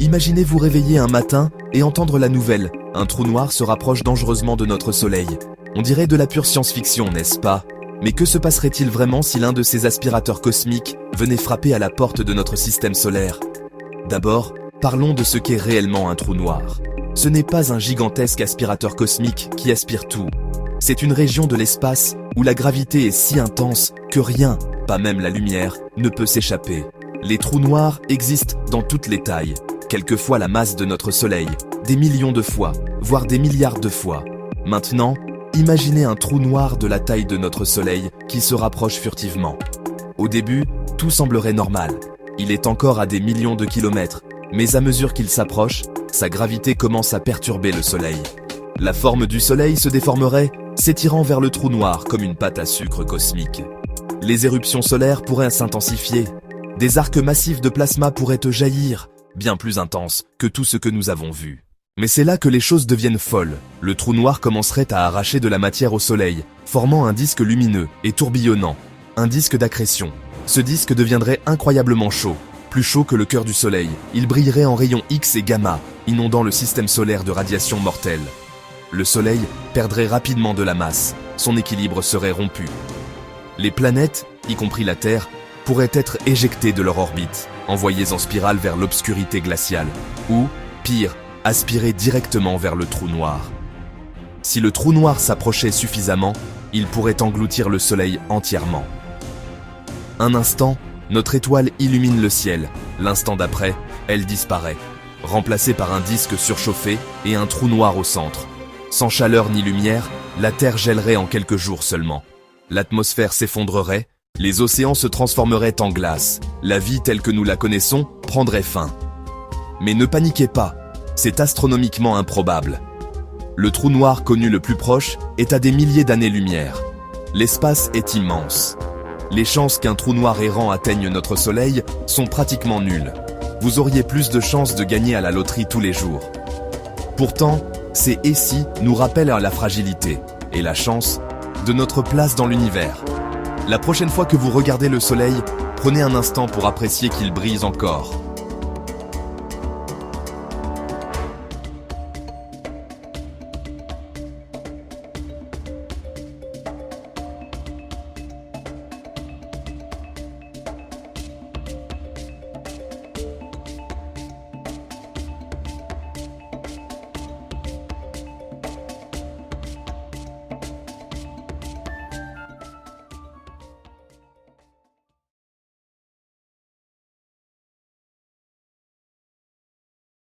Imaginez vous réveiller un matin et entendre la nouvelle. Un trou noir se rapproche dangereusement de notre Soleil. On dirait de la pure science-fiction, n'est-ce pas? Mais que se passerait-il vraiment si l'un de ces aspirateurs cosmiques venait frapper à la porte de notre système solaire? D'abord, parlons de ce qu'est réellement un trou noir. Ce n'est pas un gigantesque aspirateur cosmique qui aspire tout. C'est une région de l'espace où la gravité est si intense que rien, pas même la lumière, ne peut s'échapper. Les trous noirs existent dans toutes les tailles, quelquefois la masse de notre Soleil, des millions de fois, voire des milliards de fois. Maintenant, imaginez un trou noir de la taille de notre Soleil qui se rapproche furtivement. Au début, tout semblerait normal. Il est encore à des millions de kilomètres, mais à mesure qu'il s'approche, sa gravité commence à perturber le Soleil. La forme du Soleil se déformerait, s'étirant vers le trou noir comme une pâte à sucre cosmique. Les éruptions solaires pourraient s'intensifier. Des arcs massifs de plasma pourraient jaillir, bien plus intenses que tout ce que nous avons vu. Mais c'est là que les choses deviennent folles. Le trou noir commencerait à arracher de la matière au Soleil, formant un disque lumineux et tourbillonnant, un disque d'accrétion. Ce disque deviendrait incroyablement chaud, plus chaud que le cœur du Soleil. Il brillerait en rayons X et gamma, inondant le système solaire de radiation mortelle. Le Soleil perdrait rapidement de la masse, son équilibre serait rompu. Les planètes, y compris la Terre, pourraient être éjectées de leur orbite, envoyées en spirale vers l'obscurité glaciale, ou, pire, aspirées directement vers le trou noir. Si le trou noir s'approchait suffisamment, il pourrait engloutir le Soleil entièrement. Un instant, notre étoile illumine le ciel. L'instant d'après, elle disparaît, remplacée par un disque surchauffé et un trou noir au centre. Sans chaleur ni lumière, la Terre gèlerait en quelques jours seulement. L'atmosphère s'effondrerait, les océans se transformeraient en glace. La vie telle que nous la connaissons prendrait fin. Mais ne paniquez pas, c'est astronomiquement improbable. Le trou noir connu le plus proche est à des milliers d'années-lumière. L'espace est immense. Les chances qu'un trou noir errant atteigne notre Soleil sont pratiquement nulles. Vous auriez plus de chances de gagner à la loterie tous les jours. Pourtant, ces « et si » nous rappellent à la fragilité et la chance de notre place dans l'univers. La prochaine fois que vous regardez le Soleil, prenez un instant pour apprécier qu'il brille encore.